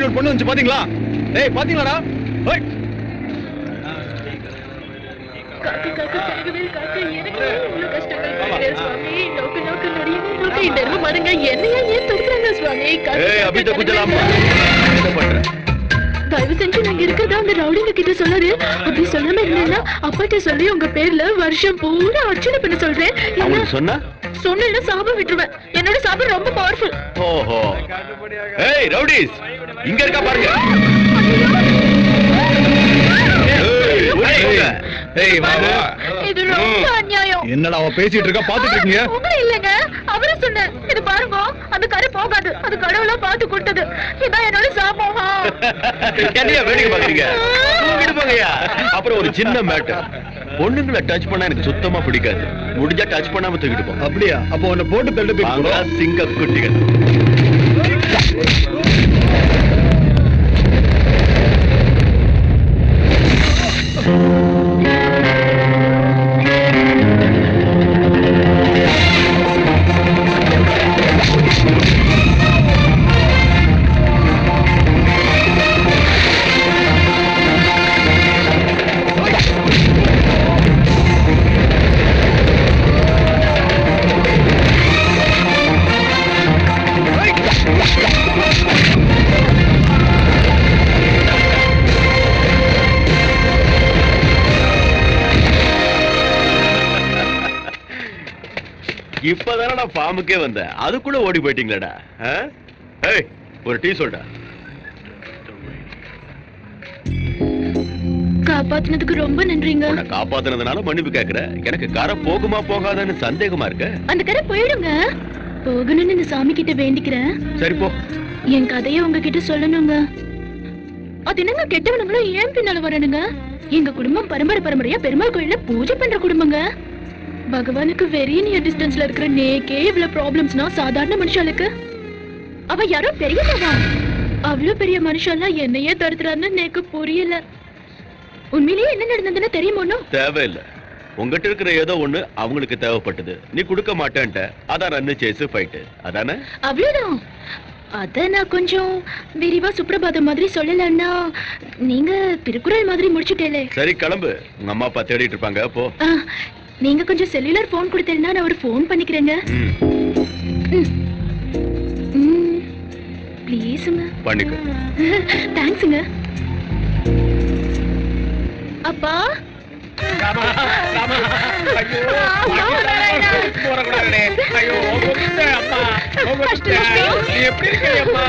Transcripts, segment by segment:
அப்படி ஒரு பொண்ணு வந்து பாத்தீங்களா? டேய் பாத்தீங்களாடா? ஓய் காக்க காக்க கருகவேல் காக்க எனக்கு இவ்வளவு கஷ்டங்கள் கொடுக்கிறேன் சுவாமி. நோக்கு நோக்கு நடிகவே நோக்கு இந்த அருமை மருங்க என்னையா ஏன் தொடுறாங்க சுவாமி? ஏய் அபி தோ குஜலாமா என்ன பண்ற? தயவு செஞ்சு நாங்க இருக்கிறதா அந்த ரவுடிங்க கிட்ட சொல்லாரு. அப்படி சொல்லாம இருந்தா அப்பாட்ட சொல்லி உங்க பேர்ல வருஷம் பூரா அர்ச்சனை பண்ண சொல்றேன். என்ன சொன்னா? சொன்னா சாபம் விட்டுருவேன். என்னோட சாபம் ரொம்ப பவர்ஃபுல். ஓஹோ. ஏய் ரவுடிஸ் இங்க இருக்கா பாருங்க. ஏய் வா வா. இது ரொம்ப அநியாயம். என்னடா அவ பேசிட்டு இருக்கா பாத்துட்டு இருக்கீங்க? உங்கள இல்லங்க அவரே சொன்ன. இது பாருங்க அந்த கரை போகாது. அது கடவுளா பார்த்து கொடுத்தது. இதான் என்னோட சாபம். என்னையா வேடிக்கை பாக்குறீங்க? தூக்கிட்டு போங்கயா. அப்புறம் ஒரு சின்ன மேட்டர். பொண்ணுங்களை டச் பண்ணா எனக்கு சுத்தமா பிடிக்காது. முடிஞ்சா டச் பண்ணாம தூக்கிட்டு போ. அப்படியா? அப்ப உன்னை போட்டு தள்ளி போய் சிங்க குட்டிகள். இப்பதானே நான் ஃபார்முக்கே வந்தேன். அதுக்குள்ள ஓடி போயிட்டீங்களடா. ஏய் ஒரு டீ சொல்டா. காப்பாத்துனதுக்கு ரொம்ப நன்றிங்க. உன்னை காப்பாத்துனதுனால மன்னிப்பு கேக்குறேன். எனக்கு கரை போகுமா போகாதான்னு சந்தேகமா இருக்கு. அந்த கரை போயிடுங்க. போகணும்னு இந்த சாமி கிட்ட வேண்டிக்கிறேன். சரி போ. என் கதையை உங்ககிட்ட சொல்லணுங்க. அது என்னங்க கெட்டவனுங்களும் ஏன் பின்னால வரணுங்க? எங்க குடும்பம் பரம்பரை பரம்பரையா பெருமாள் கோயில்ல பூஜை பண்ற குடும்பங்க. பகவானுக்கு வெரி நியர் டிஸ்டன்ஸ்ல இருக்கிற நேக்கே இவ்வளவு ப்ராப்ளம்ஸ்னா சாதாரண மனுஷாளுக்கு அவ யாரோ பெரியவா. அவ்வளவு பெரிய மனுஷாலாம் என்னையே தடுத்துறான்னு நேக்கு புரியல. உண்மையிலேயே என்ன நடந்ததுன்னு தெரியுமோ? தேவையில்லை. உங்ககிட்ட இருக்கிற ஏதோ ஒண்ணு அவங்களுக்கு தேவைப்பட்டது. நீ கொடுக்க மாட்டேன்ட்ட. அதான் ரன்னு சேஸ் ஃபைட். அதானே? அவ்வளவுதான். அத நான் கொஞ்சம் விரிவா சுப்ரபாதம் மாதிரி சொல்லலன்னா நீங்க திருக்குறள் மாதிரி முடிச்சுட்டேலே. சரி கிளம்பு. உங்க அம்மா அப்பா தேடிட்டு இருப்பாங்க போ. நீங்க கொஞ்சம் செல்லுலர் போன் கொடுத்தீங்கன்னா நான் ஒரு போன் பண்ணிக்கிறேங்க. ப்ளீஸ்ங்க. பண்ணிக்கோ. தேங்க்ஸ்ங்க. அப்பா ராமா ராமா ஐயோ போறக்கூடாதே. ஐயோ அம்மா நீ எப்படி இருக்கீங்கம்மா?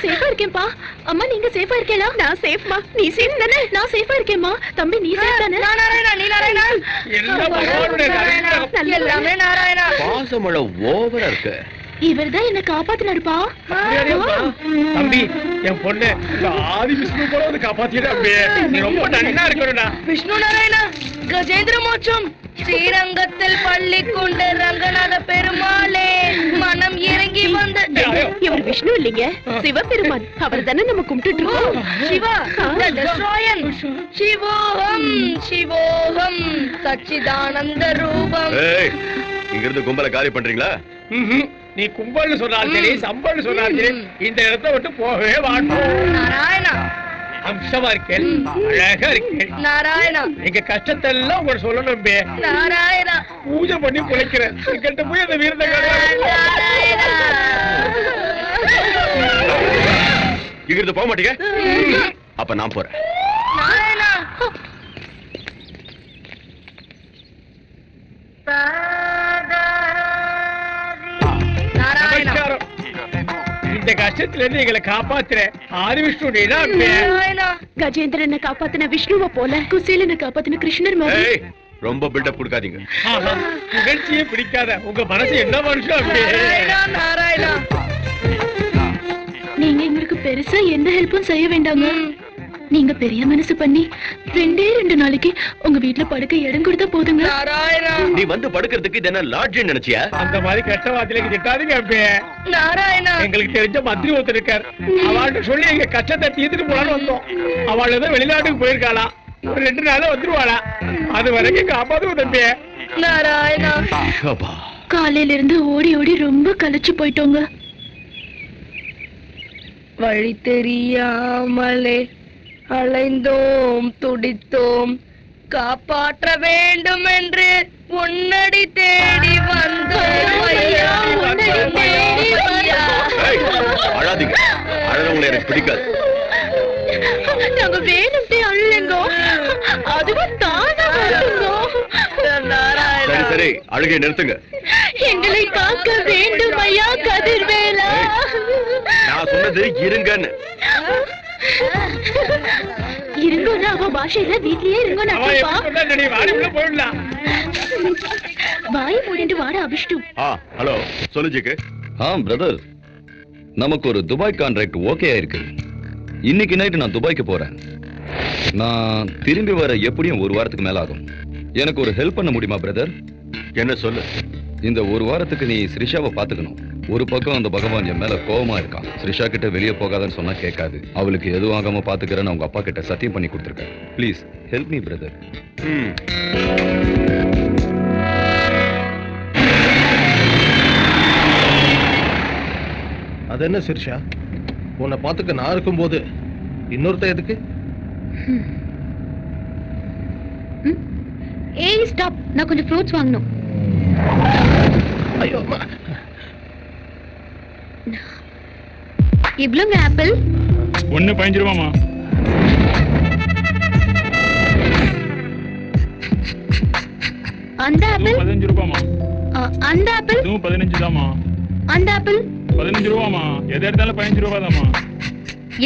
சேஃபா இருக்கேன்பா. அம்மா நீங்க சேஃபா இருக்கீங்களா? நான் சேஃப்மா. நீ சேஃப் தானே? நான் சேஃபா இருக்கேம்மா. தம்பி நீ சேஃப் தானே? நான் நாராயணா. நீ நாராயணா? எல்லாம் பகவானுடைய நாராயணா. எல்லாமே நாராயணா. பாசமழை ஓவரா இருக்கு. இவர்தான் என்ன காப்பாத்தினாருப்பா. தம்பி என் பொண்ணு ஆதி விஷ்ணு போல வந்து காப்பாத்திட்டே. நீ ரொம்ப நன்னா இருக்கணும்டா. விஷ்ணு நாராயணா கஜேந்திர மோட்சம் ஸ்ரீரங்கத்தில் பள்ளி கொண்ட ரங்கநாத பெருமாளே மனம் இறங்கி வந்து. இவர் விஷ்ணு இல்லைங்க, சிவபெருமான். அவர் தானே நம்ம கும்பிட்டு இருக்கோம். சிவா டெஸ்ட்ராயர். சிவோகம் சிவோகம் சச்சிதானந்த ரூபம். ஏய் இங்க இருந்து கும்பல காலி பண்றீங்களா? நீ கும்பல்னு சொன்னாலும் சரி சம்பல்னு சொன்னாலும் சரி இந்த இடத்தை விட்டு போகவே மாட்டோம். நாராயணா அம்சமா இருக்கேன். அழகா இருக்கேன். நாராயணா எங்க கஷ்டத்தை எல்லாம் உங்களை சொல்லணும். நாராயணா பூஜை பண்ணி பிழைக்கிறேன். என்கிட்ட போய் அந்த வீரத்தை இங்கிருந்து போக மாட்டீங்க? அப்ப நான் போறேன். நாராயணா நமஸ்காரம். இந்த கஷ்டத்துல இருந்து எங்களை காப்பாத்துற ஆதி விஷ்ணு நீதான். கஜேந்திரனை காப்பாத்தின விஷ்ணுவை போல குசேலனை காப்பாத்தின கிருஷ்ணர் மாதிரி. ஏய் ரொம்ப பில்டப் கொடுக்காதீங்க. நிகழ்ச்சியே பிடிக்காத உங்க மனசு என்ன மனுஷன்? நாராயணா நீங்க எங்களுக்கு பெருசா எந்த ஹெல்ப்பும் செய்ய வேண்டாங்க. நீங்க பெரிய மனசு பண்ணி 2 நாளைக்கு உங்க வீட்டுல படுக்க இடம் கொடுத்தா போதுங்க. நாராயணா நீ வந்து படுக்கிறதுக்கு இது என்ன லாட்ஜ் நினைச்சியா? அந்த மாதிரி கெட்ட வார்த்தையில திட்டாதீங்க. நாராயணா எங்களுக்கு தெரிஞ்ச மந்திரி ஒருத்தர் இருக்கார். அவள்கிட்ட சொல்லி எங்க கஷ்டத்தை தீர்த்துட்டு போலான்னு வந்தோம். அவள் ஏதோ வெளிநாட்டுக்கு போயிருக்காளா. ஒரு 2 நாளா வந்துருவாளா. அது வரைக்கும் காப்பாத்துவோம் தம்பி. நாராயணா காலையில இருந்து ஓடி ஓடி ரொம்ப களைச்சு போயிட்டோங்க. வழி தெரியாமலே அலைந்தோம் துடித்தோம், காப்பாற்ற வேண்டும் என்று உன்னடி தேடி வந்தோம் ஐயா, உன்னடி தேடி வந்தோம். அழாதீங்க, அழறவங்களை எனக்கு பிடிக்காது. நாங்க வேணும்ட்டே அழுங்க, அதுவும் தானா வருங்க. சரி சரி, அழுகை நிறுத்துங்க. எங்களை காக்க வேண்டும் ஐயா கதிர்வேலா. நான் சொன்னது இருங்கன்னு. இருங்கன்னு அவ பாஷையில வீட்லயே இருங்கன்னு அவன் அர்த்தம்ப்பா. எப்படி சொன்னா சரி, வாடி உள்ள போயிடலாம். வாய மூடிட்டு வாட அபிஷ்டு. ஹலோ, சொல்லு ஜிக்கு. பிரதர், நமக்கு ஒரு துபாய் கான்ட்ராக்ட் ஓகே ஆயிருக்கு. இன்னைக்கு நைட்டு நான் துபாய்க்கு போறேன். நான் திரும்பி வர எப்படியும் ஒரு வாரத்துக்கு மேல ஆகும். எனக்கு ஒரு ஹெல்ப் பண்ண முடியுமா பிரதர்? என்ன சொல்லு. இந்த ஒரு வாரத்துக்கு நீ ஸ்ரிஷாவை பாத்துக்கணும். ஒரு பக்கம் அந்த பகவான் என் மேல கோவமா இருக்கான். ஸ்ரிஷா கிட்ட வெளியே போகாதன்னு சொன்னா கேட்காது. அவளுக்கு எதுவும் ஆகாம பாத்துக்கிறேன்னு அவங்க அப்பா கிட்ட சத்தியம் பண்ணி கொடுத்துருக்கேன். Please help me brother. அது என்ன சிரிஷா, உன்னை பாத்துக்க நான் இருக்கும்போது இன்னொருத்த எதுக்கு? ஏய் ஸ்டாப், நான் கொஞ்சம் ஃப்ரூட்ஸ் வாங்கணும். ஐயோ அம்மா. இவ்வளோங்க ஆப்பிள். 1.15 ரூபாமா? அந்த ஆப்பிள் 15 ரூபாமா? அந்த ஆப்பிள் 15 தாமா? அந்த ஆப்பிள் 15 ரூபாமா? எது எடுத்தாலும் 15 ரூபா தாமா?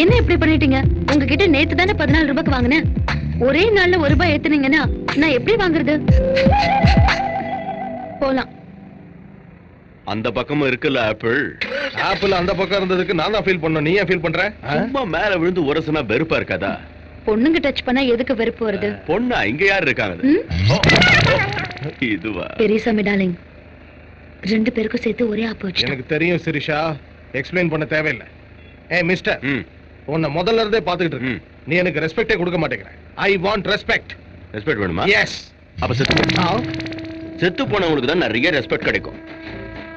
என்ன இப்படி பண்ணிட்டீங்க? உங்ககிட்ட நேத்து தானே 14 ரூபாய்க்கு வாங்கினேன். ஒரே நாள்ல 1 ரூபாய் ஏத்துனீங்கன்னா நான் எப்படி வாங்குறது? போலாம். அந்த பக்கமும் இருக்குல்ல ஆப்பிள். ஆப்பிள் அந்த பக்கம் இருந்ததுக்கு நான் தான் ஃபீல் பண்ணணும். நீ ஏன் ஃபீல் பண்ற? சும்மா மேல விழுந்து உரசுனா வெறுப்பா இருக்காதா? பொண்ணுங்க டச் பண்ணா எதுக்கு வெறுப்பு வருது? பொண்ணா? இங்க யார் இருக்காங்க? ம்? இதுவா? பெரியசாமி டார்லிங், 2 பேருக்கும் சேர்த்து ஒரே ஆப்பு வச்சு. எனக்கு தெரியும் சிரிஷா, எக்ஸ்பிளைன் பண்ண தேவையில்லை. ஏய் மிஸ்டர், ம், உன்னை முதல்ல இருந்தே பாத்துக்கிட்டு ம். இருக்கேன். நீ எனக்கு ரெஸ்பெக்டே கொடுக்க மாட்டேங்கிற. I want respect. ரெஸ்பெக்ட் வேணுமா? எஸ். அப்ப செத்து போனவங்களுக்கு தான் நிறைய ரெஸ்பெக்ட் கிடைக்கும்.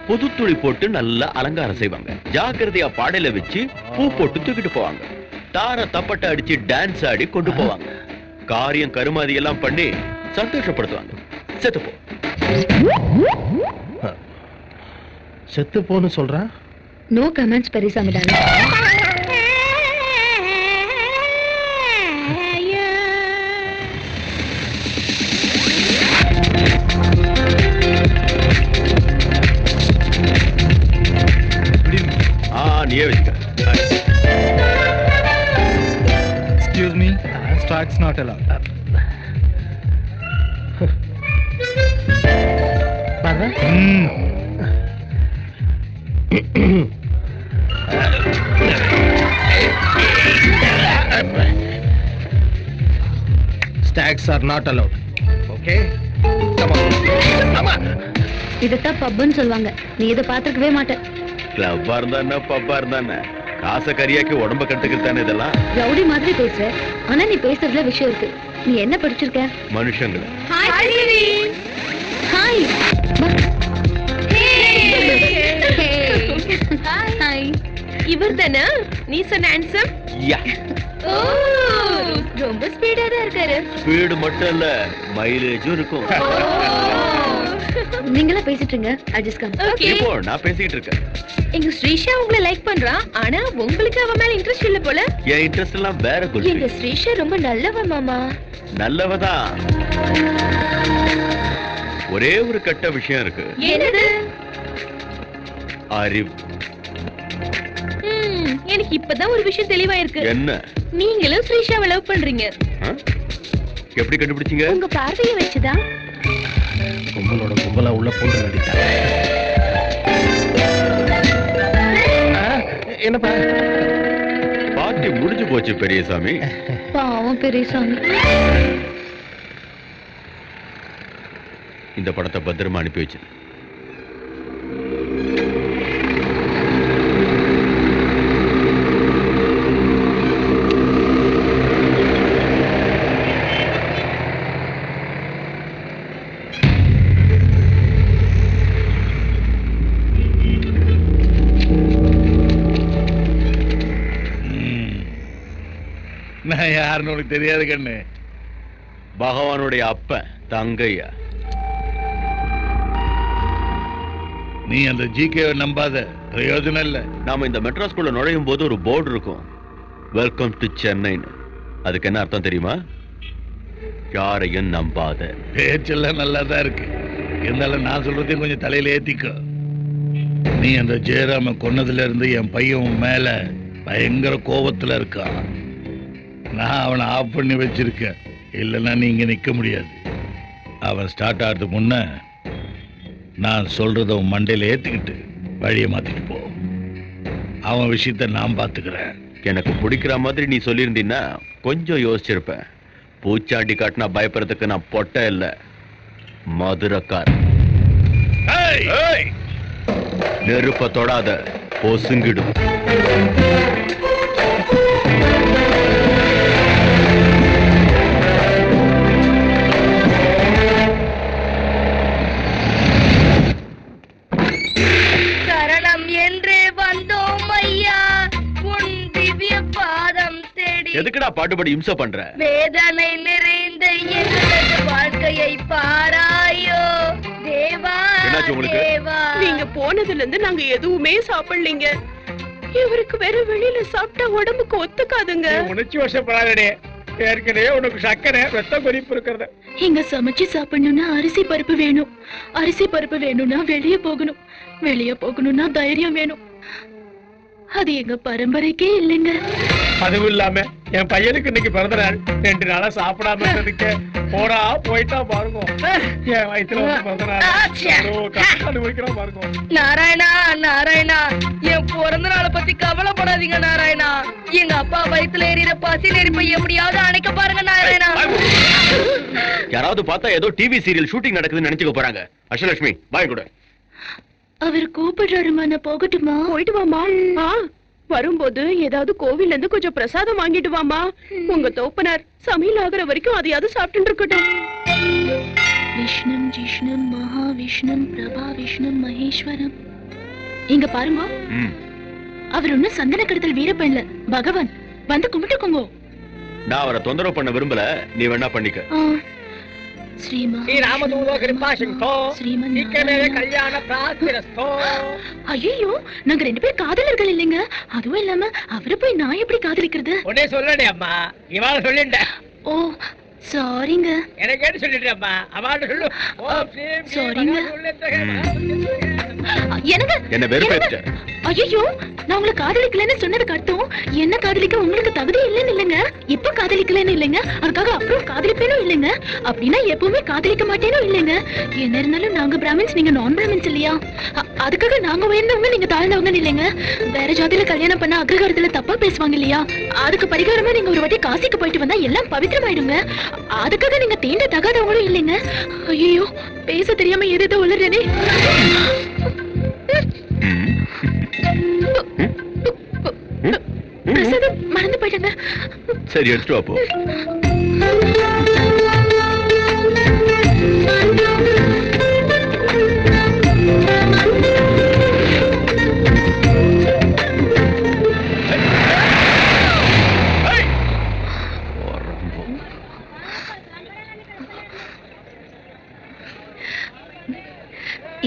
புது துணி போட்டு நல்லா அலங்காரம் செய்வாங்க. ஜாக்கிரதையா பாடையில வச்சு பூ போட்டு தூக்கிட்டு போவாங்க. தார தப்பட்டை அடிச்சு டான்ஸ் ஆடி கொண்டு போவாங்க. காரியம் கருமாதி எல்லாம் பண்ணி சந்தோஷப்படுத்துவாங்க. செத்து போ. செத்து போன்னு சொல்ற? No comments Periyasamy darling. நீயே வச்சுக்க. Excuse me, stocks not allowed. பாரு. Stacks are not allowed. Okay? Come on. Come on. இதத்தான் பப்புன்னு சொல்லுவாங்க. நீ இதை பார்த்துக்கவே மாட்டேன். கிளப்பா இருந்தா என்ன, பப்பா இருந்தா என்ன, காசை கரியாக்கி உடம்ப கட்டுக்கிறதானே இதெல்லாம். ரவுடி மாதிரி பேசுற, ஆனா நீ பேசுறதுல விஷயம் இருக்கு. நீ என்ன படிச்சிருக்க? மனுஷங்களை. ஹாய். ஹாய். இவர் தானே நீ சொன்ன ஹேண்ட்ஸம்? யா. ஓ, ரொம்ப ஸ்பீடா தான் இருக்காரு. ஸ்பீடு மட்டும் இல்ல, மைலேஜும் இருக்கும். நீங்களா பேசிட்டுங்க. Adjust come. ஓகே. இப்போ நான் பேசிட்டு இருக்கேன். எங்க ஸ்ரீஷா உங்களை லைக் பண்றா, ஆனா உங்களுக்கு அவ மேல இன்ட்ரஸ்ட் இல்ல போல. என் இன்ட்ரெஸ்ட் எல்லாம் வேற குல்ஃபி. எங்க ஸ்ரீஷா ரொம்ப நல்லவ மாமா. நல்லவதான். ஒரே ஒரு கெட்ட விஷயம் இருக்கு. என்னது? அறிவு. எனக்கு இப்பதான் ஒரு விஷயம் தெளிவா இருக்கு. என்ன? நீங்களும் ஸ்ரீஷாவை லவ் பண்றீங்க. எப்படி கண்டுபிடிச்சீங்க? உங்க பார்வையை வச்சுதான். கும்பலோட கும்பலா உள்ள போட்டு நடித்தாங்க. என்னப்பா? பார்ட்டி முடிஞ்சு போச்சு பெரியசாமி. பாவம் பெரியசாமி. இந்த படத்தை பத்திரமா அனுப்பி வச்சு. யாருன்னு உனக்கு தெரியாது கண்ணு. பகவானுடைய அப்பன் தங்கையா. நீ அந்த ஜிகேவை நம்பாத, பிரயோஜனம் இல்ல. நாம இந்த மெட்ரோ ஸ்கூல்ல நுழையும் போது ஒரு போர்டு இருக்கும், வெல்கம் டு சென்னைன்னு. அதுக்கு என்ன அர்த்தம் தெரியுமா? யாரையும் நம்பாத. பேச்செல்லாம் நல்லா தான் இருக்கு, இருந்தாலும் நான் சொல்றதையும் கொஞ்சம் தலையில ஏத்திக்கோ. நீ அந்த ஜெயராம கொன்னதுல இருந்து என் பையன் மேல பயங்கர கோபத்துல இருக்கான். நான் அவனை ஆஃப் பண்ணி வச்சிருக்கேன், இல்லைன்னா நீ இங்க நிக்க முடியாது. அவன் ஸ்டார்ட் ஆகிறதுக்கு முன்ன நான் சொல்றத உன் மண்டையில ஏத்திக்கிட்டு வழியை மாத்திட்டு போ. அவன் விஷயத்த நான் பாத்துக்கிறேன். எனக்கு பிடிக்கிற மாதிரி நீ சொல்லியிருந்தீன்னா கொஞ்சம் யோசிச்சிருப்பேன். பூச்சாண்டி காட்டினா பயப்படுறதுக்கு நான் பொட்ட இல்ல, மதுரக்கார். நெருப்ப தொடாத, பொசுங்கிடும். சரணம் என்று வந்தோம் ஐயா, உன் திவ்ய பாதம் தேடி. எதுக்குடா பாட்டுப்படி இம்சை பண்ற? வேதனை நிறைந்த எங்களது வாழ்க்கையை பாராயோ தேவா. என்னாச்சு உங்களுக்கு? தேவா, நீங்க போனதுல இருந்து நாங்க எதுவுமே சாப்பிடலீங்க. இவருக்கு வேற வெளியில சாப்பிட்டா உடம்புக்கு ஒத்துக்காதுங்க. உணர்ச்சி வசப்படாதே, ஏற்கனவே உனக்கு சக்கரை ரத்த கொதிப்பு இருக்கிறது. இங்க சமைச்சு சாப்பிடணும்னா அரிசி பருப்பு வேணும், அரிசி பருப்பு வேணும்னா வெளியே போகணும், வெளியே போகணும்னா தைரியம் வேணும். அது எங்க பரம்பரைக்கே இல்லைங்க. அதுவும் இல்லாம என் பையனுக்கு இன்னைக்கு பிறந்த நாள், 2 நாளா சாப்பிடாம இருந்ததுக்கு போடா போயிட்டா பாருங்க. என் வயித்துல வந்து பிறந்த நாள் அனுபவிக்கிறோம் பாருங்க. நாராயணா நாராயணா, என் பிறந்த நாளை பத்தி கவலைப்படாதீங்க நாராயணா. எங்க அப்பா வயித்துல எறிகிற பசி நெருப்பை எப்படியாவது அணைக்க பாருங்க நாராயணா. யாராவது பார்த்தா ஏதோ டிவி சீரியல் ஷூட்டிங் நடக்குதுன்னு நினைச்சுக்க போறாங்க. அஷ்டலட்சுமி பாய் கூட. அவர் கூப்பிடுறாருமா, நான் போகட்டுமா? போயிட்டு வாமா. வரும்போது ஏதாவது கோவில்ல இருந்து கொஞ்சம் பிரசாதம் வாங்கிட்டு வாமா. உங்க தோப்பனார் சமையல் ஆகுற வரைக்கும் அதையாவது சாப்பிட்டு இருக்கட்டும். விஷ்ணும் ஜிஷ்ணும் மகாவிஷ்ணும் பிரபா விஷ்ணும் மகேஸ்வரம். இங்க பாருங்க, அவர் ஒன்னும் சந்தன கடத்தல் வீரப்பன்ல, பகவான். வந்து கும்பிட்டுக்கோங்க. நான் அவரை தொந்தரவு பண்ண விரும்பல, நீ வேணா பண்ணிக்க. ஸ்ரீ ராமதூதோ கிருபா சிந்தோ சீக்கிரமே கல்யாண பிராப்திரஸ்தோ. ஐயோ, நாங்க 2 பேர் காதலர்கள் இல்லைங்க. அதுவும் இல்லாம அவரை போய் நான் எப்படி காதலிக்கிறது? உடனே சொல்லடே அம்மா, இவாள சொல்லிட்ட. ஓ சாரிங்க. எனக்கு கேட்டு சொல்லிட்டு அம்மா, அவள சொல்லு. சாரிங்க. எனக்கு என்ன வெறுப்பேத்த? ஐயோ, நான் உங்களை காதலிக்கலன்னு சொன்னதுக்கு அர்த்தம் என்ன காதலிக்க உங்களுக்கு தகுதி இல்லைன்னு இல்லைங்க. இப்ப காதலிக்கலன்னு இல்லைங்க, அதுக்காக அப்புறம் காதலிப்பேனும் இல்லைங்க. அப்படின்னா எப்பவுமே காதலிக்க மாட்டேனும் இல்லைங்க. என்ன இருந்தாலும் நாங்க பிராமின்ஸ், நீங்க நான் பிராமின்ஸ் இல்லையா? அதுக்காக நாங்க உயர்ந்தவங்க நீங்க தாழ்ந்தவங்கன்னு இல்லைங்க. வேற ஜாதியில கல்யாணம் பண்ண அக்ரகாரத்துல தப்பா பேசுவாங்க இல்லையா? அதுக்கு பரிகாரமா நீங்க ஒரு வாட்டி காசிக்கு போயிட்டு வந்தா எல்லாம் பவித்திரமாயிடுங்க. அதுக்காக நீங்க தீண்ட தகாதவங்களும் இல்லைங்க. ஐயோ, பேச தெரியாம எது உளறனே. பிரசாதம் மறந்து போயிட்டேங்க. சரி, எடுத்துட்டு வா போ.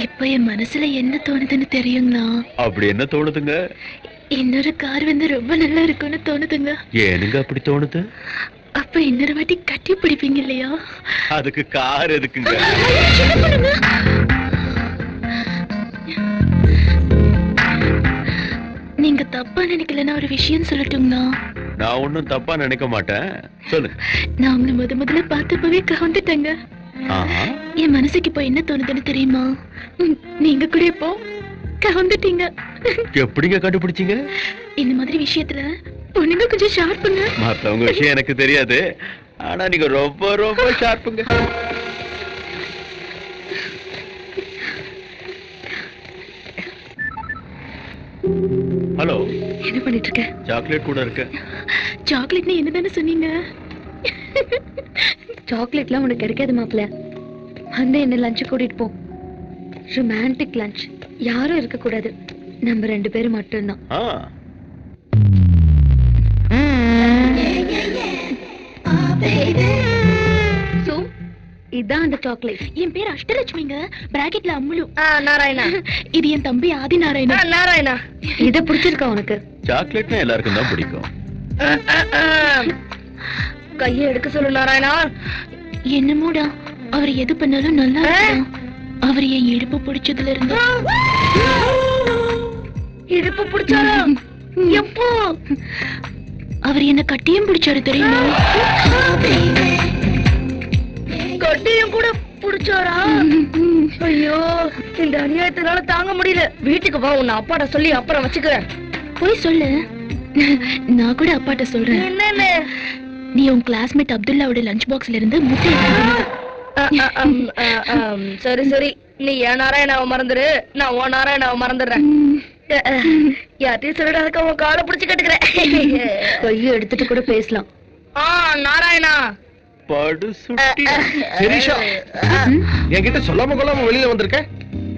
இப்ப என் மனசுல என்ன தோணுதுன்னு தெரியுங்களா? அப்படி என்ன தோணுதுங்க? இன்னொரு கார் வந்து ரொம்ப நல்லா இருக்கும்னு தோணுதுங்க. ஏனுங்க அப்படி தோணுது? அப்ப இன்னொரு வாட்டி கட்டி பிடிப்பீங்க இல்லையா? அதுக்கு கார் எதுக்குங்க? நீங்க தப்பா நினைக்கலன்னா ஒரு விஷயம் சொல்லட்டுங்களா? நான் ஒண்ணும் தப்பா நினைக்க மாட்டேன், சொல்லு. நான் உங்களை முதல்ல பார்த்தப்பவே கவுந்துட்டேங்க. என் மனசுக்கு இப்போ என்ன தோணுதுன்னு தெரியுமா? நீங்க கூட இப்போ கவுந்துட்டீங்க. எப்படிங்க கண்டுபிடிச்சீங்க? இந்த மாதிரி விஷயத்துல பொண்ணுங்க கொஞ்சம் ஷார்ப்புங்க. மத்தவங்க விஷயம் எனக்கு தெரியாது, ஆனா நீங்க ரொம்ப ரொம்ப ஷார்ப்புங்க. ஹலோ, என்ன பண்ணிட்டு இருக்க? சாக்லேட் கூட இருக்கு. சாக்லேட்னு என்னதானே சொன்னீங்க? சாக்லேட்லாம் உனக்கு கிடைக்காது மாப்பிள்ள. வந்து என்ன லஞ்ச் கூட்டிட்டு போ. ரொமான்டிக் லஞ்ச், யாரும் இருக்க கூடாது, நம்ம 2 பேரும் மட்டும்தான். சோ இதான் அந்த சாக்லேட். என் பேர் அஷ்டலட்சுமிங்க, பிராக்கெட்ல அம்முலு. நாராயணா. இது என் தம்பி ஆதி நாராயணன். நாராயணா. இத பிடிச்சிருக்கா உனக்கு? சாக்லேட்னா எல்லாருக்கும் தான் பிடிக்கும். கையை எடுக்க சொல்லு நாராயணா. என்னமோடா, அவர் எது பண்ணாலும் நல்லா இருக்கும். அவர் என் இடுப்பு பிடிச்சதுல இருந்து. இடுப்பு பிடிச்சாரா? எப்போ? அவர் என்ன கட்டியும் பிடிச்சாரு தெரியுமா? கட்டியும் கூட பிடிச்சாரா? ஐயோ, இந்த அநியாயத்தினால தாங்க முடியல. வீட்டுக்கு வா, உன்னை அப்பாட்ட சொல்லி அப்புறம் வச்சுக்கிறேன். போய் சொல்லு, நான் கூட அப்பாட்ட சொல்றேன். என்னன்னு? நீ உன் கிளாஸ்மேட் அப்துல்லாவோட லஞ்ச் பாக்ஸ்ல இருந்து முட்டை எடுத்து. சரி சரி, நீ என் நாராயணாவை மறந்துரு, நான் உன் நாராயணாவை மறந்துடுறேன். யார்ட்டையும் சொல்லிடாதக்க உன் காலை பிடிச்சு கட்டுக்கிறேன். கையை எடுத்துட்டு கூட பேசலாம். நாராயணா. சிரிஷா, என்கிட்ட சொல்லாம கொள்ளாம வெளியில வந்திருக்க.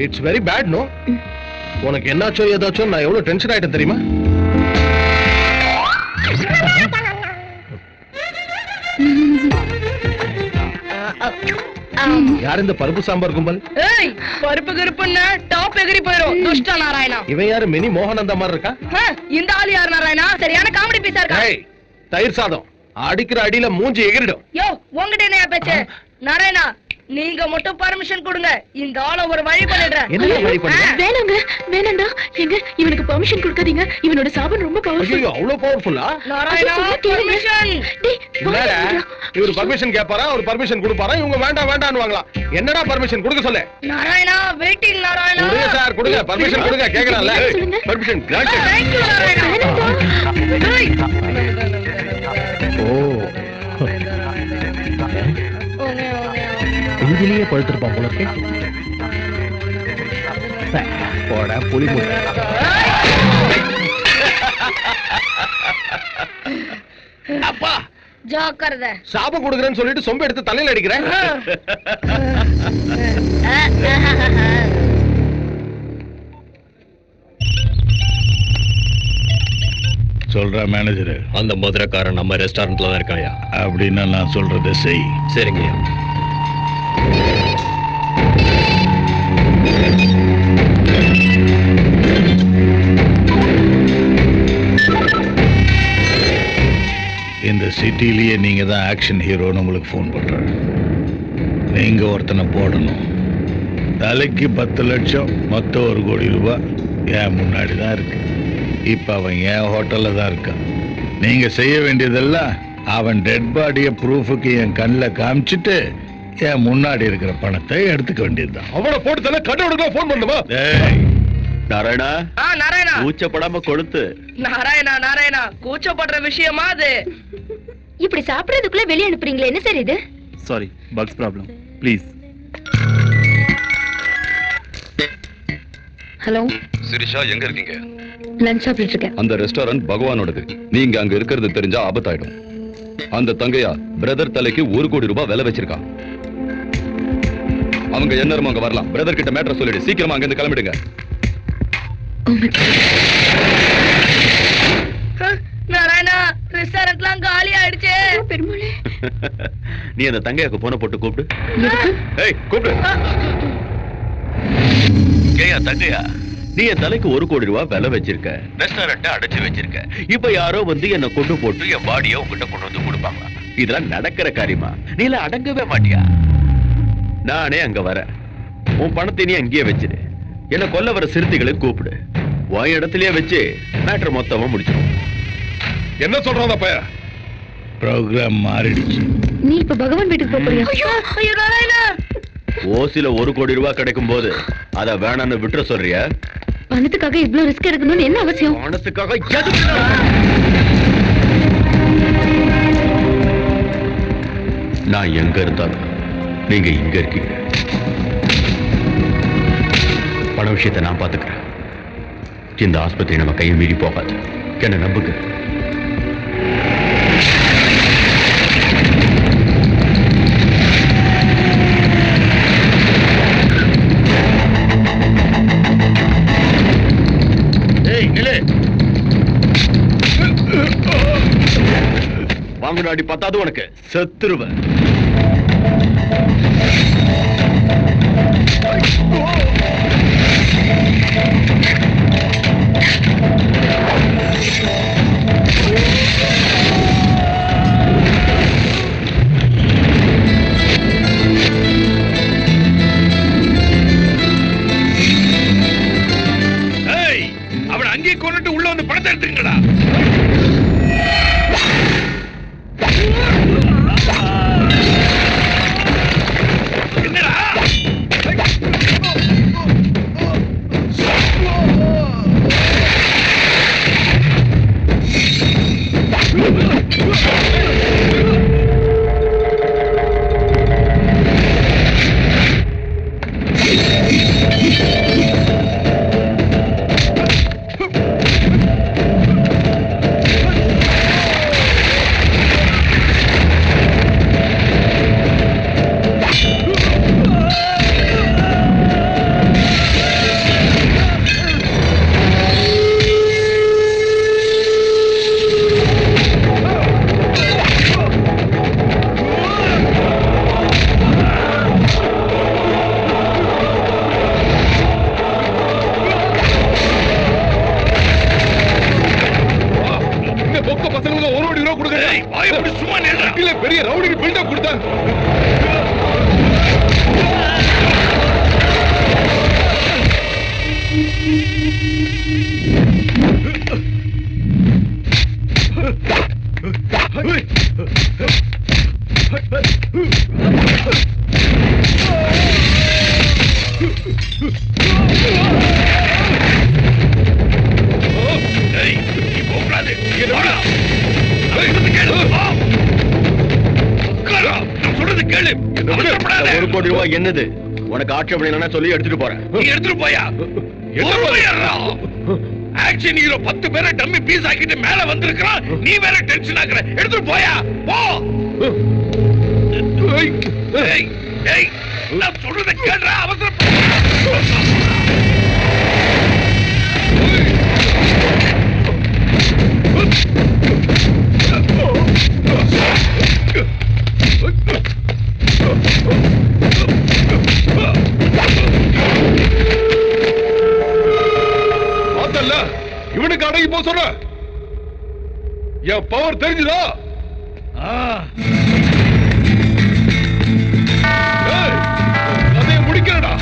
It's very bad. நோ, உனக்கு என்னாச்சோ ஏதாச்சோ நான் எவ்வளவு டென்ஷன் ஆயிட்டேன் தெரியுமா? யார் இந்த பருப்பு சாம்பார் கும்பல்? ஏய், பருப்பு கருப்புன்னா டாப் எகிரி போயிரும். துஷ்ட நாராயணா. இவன் யாரு? மினி மோகனந்தா மாதிரி இருக்கா? இந்த ஆளு யார் நாராயணா? சரியான காமெடி பீஸா இருக்கா? ஏய், தயிர் சாதம் அடிக்கிற அடியில மூஞ்சி எகிரிடும். யோ, உங்ககிட்ட என்ன பேச்சு? நாராயணா, நீங்க மட்டும் பர்மிஷன் கொடுங்க, இந்த ஆளை ஒரு வழி பண்ணிடுறேன். என்ன வழி பண்ணுங்க? வேணாங்க, வேணாண்டா. எங்க இவனுக்கு பெர்மிஷன் கொடுக்காதீங்க. இவனோட சாபம் ரொம்ப பவர்ஃபுல். ஐயோ, அவ்வளவு பவர்ஃபுல்லா? நாராயணா, பர்மிஷன். என்னடா இவரு பர்மிஷன் கேட்பாரா, ஒரு பர்மிஷன் கொடுப்பாரா? இவங்க வேண்டாம் வேண்டாம்னு வாங்கலாம். என்னடா பர்மிஷன் கொடுக்க சொல்லு. நாராயணா, வெயிட்டிங் நாராயணா. கொடுங்க சார், கொடுங்க பர்மிஷன் கொடுங்க. கேக்குறான்ல, permission granted. Thank you Narayana. ஏய். ஓ, இங்கிலேயே படுத்திருப்பான் போல இருக்கே. போடா புலி முட்டை. அப்பா, ஜாக்கிரதை. சாபம் கொடுக்கறேன்னு சொல்லிட்டு சொம்ப எடுத்து தலையில அடிக்கிறேன். சொல்ற மேனேஜர், அந்த மதுரைக்காரன் நம்ம ரெஸ்டாரண்ட்ல தான் இருக்காயா? அப்படின்னா நான் சொல்றதை செய். சரிங்கய்யா. இந்த சிட்டிலேயே நீங்க தான் ஆக்ஷன் ஹீரோன்னு உங்களுக்கு ஃபோன் பண்றேன். நீங்க ஒருத்தனை போடணும். தலைக்கு 10 லட்சம், மொத்தம் 1 கோடி ரூபாய் என் முன்னாடி தான் இருக்கு. இப்ப அவன் என் ஹோட்டல்ல தான் இருக்கான். நீங்க செய்ய வேண்டியதெல்லாம் அவன் டெட் பாடிய ப்ரூஃபுக்கு என் கண்ணில் காமிச்சிட்டு என் முன்னாடி இருக்கிற பணத்தை எடுத்துக்க வேண்டியதுதான். அவனை போட்டு தலை கட்டோட போன் பண்ணுமா? நாராயணா, நாராயணா, கூச்சப்படாம கொளுத்து. நாராயணா, நாராயணா, கூச்சப்படுற விஷயமா அது? இப்படி சாப்பிடுறதுக்குள்ள வெளிய அனுப்புறீங்களே, என்ன சார் இது? Sorry, bugs problem. Please. Hello Sirisha, எங்க இருக்கீங்க? லஞ்ச் சாப்பிட்டு இருக்கேன். அந்த ரெஸ்டாரண்ட் பகவானோடது. நீங்க அங்க இருக்கிறது தெரிஞ்சா ஆபத்தாயிடும். அந்த தங்கையா பிரதர் தலைக்கு 1 கோடி ரூபாய் விலை வச்சிருக்கான். அவங்க என்னரும் அங்க வரலாம். பிரதர் கிட்ட மேட்டர் சொல்லிடு. சீக்கிரமா அங்க இருந்து கிளம்பிடுங்க. நாராயணா, ரெஸ்டாரண்ட்லாம் காலி ஆயிடுச்சு. பெருமாளே, நீ அந்த தங்கையாக்கு போன போட்டு கூப்பிடு. ஏய், கூப்பிடு. கேயா தங்கையா, நீ என் தலைக்கு 1 கோடி ரூபாய் விலை வச்சிருக்க, ரெஸ்டாரண்ட்டை அடைச்சு வச்சிருக்க. இப்ப யாரோ வந்து என்ன கொண்டு போட்டு என் பாடியை உங்ககிட்ட கொண்டு வந்து கொடுப்பாங்களா? இதெல்லாம் நடக்கிற காரியமா? நீ எல்லாம் அடங்கவே மாட்டியா? நானே அங்க வரேன். உன் பணத்தை நீ அங்கேயே வச்சிரு. என்ன கொல்ல வர சிறுத்தைகளை கூப்பிடு. உன் இடத்துலயே வச்சு மேட்டர் மொத்தமா முடிச்சிடும். என்ன சொல்றான் பைய? ப்ரோக்ராம் மாறிடுச்சு. நீ இப்ப பகவான் வீட்டுக்கு போறியா? ஐயோ நாராயணா, ஓசில 1 கோடி ரூபாய் கிடைக்கும் போது அத வேணான்னு விட்டுற சொல்றியா? பணத்துக்காக இவ்ளோ ரிஸ்க் எடுக்கணும்னு என்ன அவசியம்? பணத்துக்காக நான் எங்க இருந்தாலும் நீங்க இங்க இருக்கீங்க. பண விஷயத்தை நான் பாத்துக்கிறேன். இந்த ஆஸ்பத்திரி நம்ம கையை மீறி போகாது. என்ன நம்புங்க. வாங்கடா அடி பத்தாது உனக்கு, செத்துருவ. அவன் அங்கே கொண்டுட்டு உள்ள வந்து பணத்தை எடுத்துங்கடா. என்னடா பெரிய ரவுடிக்கு பில்டப் கொடுத்தா ஒரு கோடி ரூபாய் என்னது உனக்கு ஆட்சேபனை சொல்லி எடுத்துட்டு போறேன். எடுத்துட்டு போயா? ஆக்ஷன் ஹீரோ 10 பேரை டம்மி பீஸ் ஆக்கிட்டு மேல வந்திருக்கான், நீ வேற டென்ஷன் ஆக்குற. எடுத்துட்டு போயா, போ. நான் சொல்றத கேளுடா, அவசரப்பட. இவனுக்கு அடங்கி போ சொல்ற. என் பவர் தெரிஞ்சுதா? கதையை முடிக்கிறடா.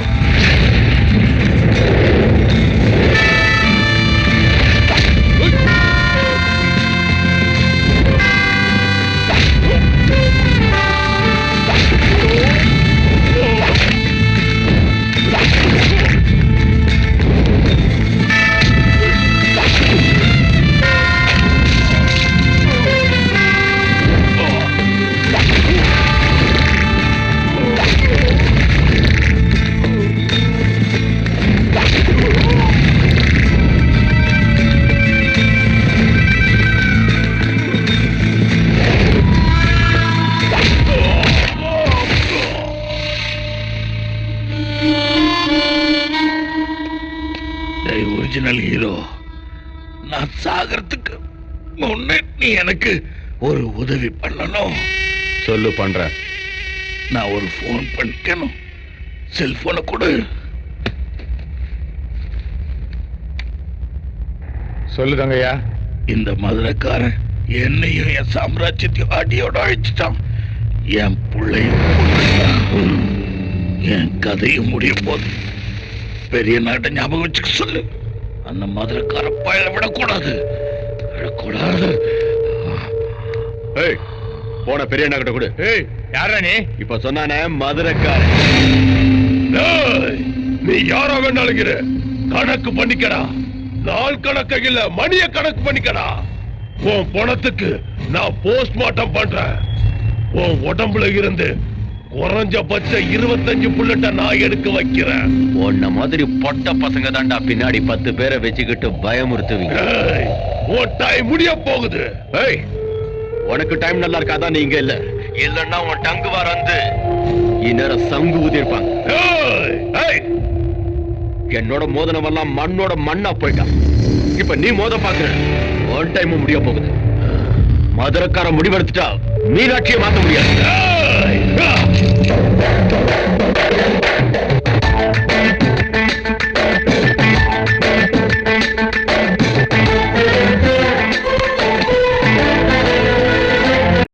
ஒரிஜினல் ஹீரோ, நான் சாகறதுக்கு முன்னே நீ எனக்கு ஒரு உதவி பண்ணணும். சொல்லு, பண்றேன். நான் ஒரு போன் பண்ணிக்கணும். செல்போனை கொடு. சொல்லுதாங்கய்யா. இந்த மதுரைக்காரன் என்னையும் என் சாம்ராஜ்யத்தையும் அடியோட அழிச்சிட்டான். என் பிள்ளையும் என் கதையும் முடிய போது. பெரிய நாட்டை ஞாபகம் வச்சுக்க சொல்லு. அந்த மதுரைக்கார பயல விடக்கூடாது, விடக்கூடாது. போன பெரிய அண்ணா கிட்ட கொடு. யாரா நீ? இப்ப சொன்னானே மதுரைக்காரன். நீ யாரா வேண்டாளுங்கிற கணக்கு பண்ணிக்கடா. நாள் கணக்கு இல்ல, மணிய கணக்கு பண்ணிக்கடா. உன் பணத்துக்கு நான் போஸ்ட்மார்ட்டம் பண்றேன். உன் உடம்புல இருந்து குறைஞ்சபட்ச 25 புல்லட்ட நான் எடுக்க வைக்கிறேன். உன்ன மாதிரி பொட்ட பசங்க தாண்டா பின்னாடி 10 பேரை வச்சுக்கிட்டு பயமுறுத்துவீங்க. உன் டைம் முடிய போகுது. உனக்கு டைம் நல்லா இருக்காதான் நீங்க இல்ல, இல்லன்னா உன் டங்கு வார வந்து இந்நேரம் சங்கு ஊதிருப்பாங்க. என்னோட மோதனவெல்லாம் மண்ணோட மண்ணா போயிட்டான். இப்ப நீ மோத பாக்குற, உன் டைம் முடிய போகுது. மதுரக்கார முடிவெடுத்துட்டா மீனாட்சியை மாத்த முடியாது.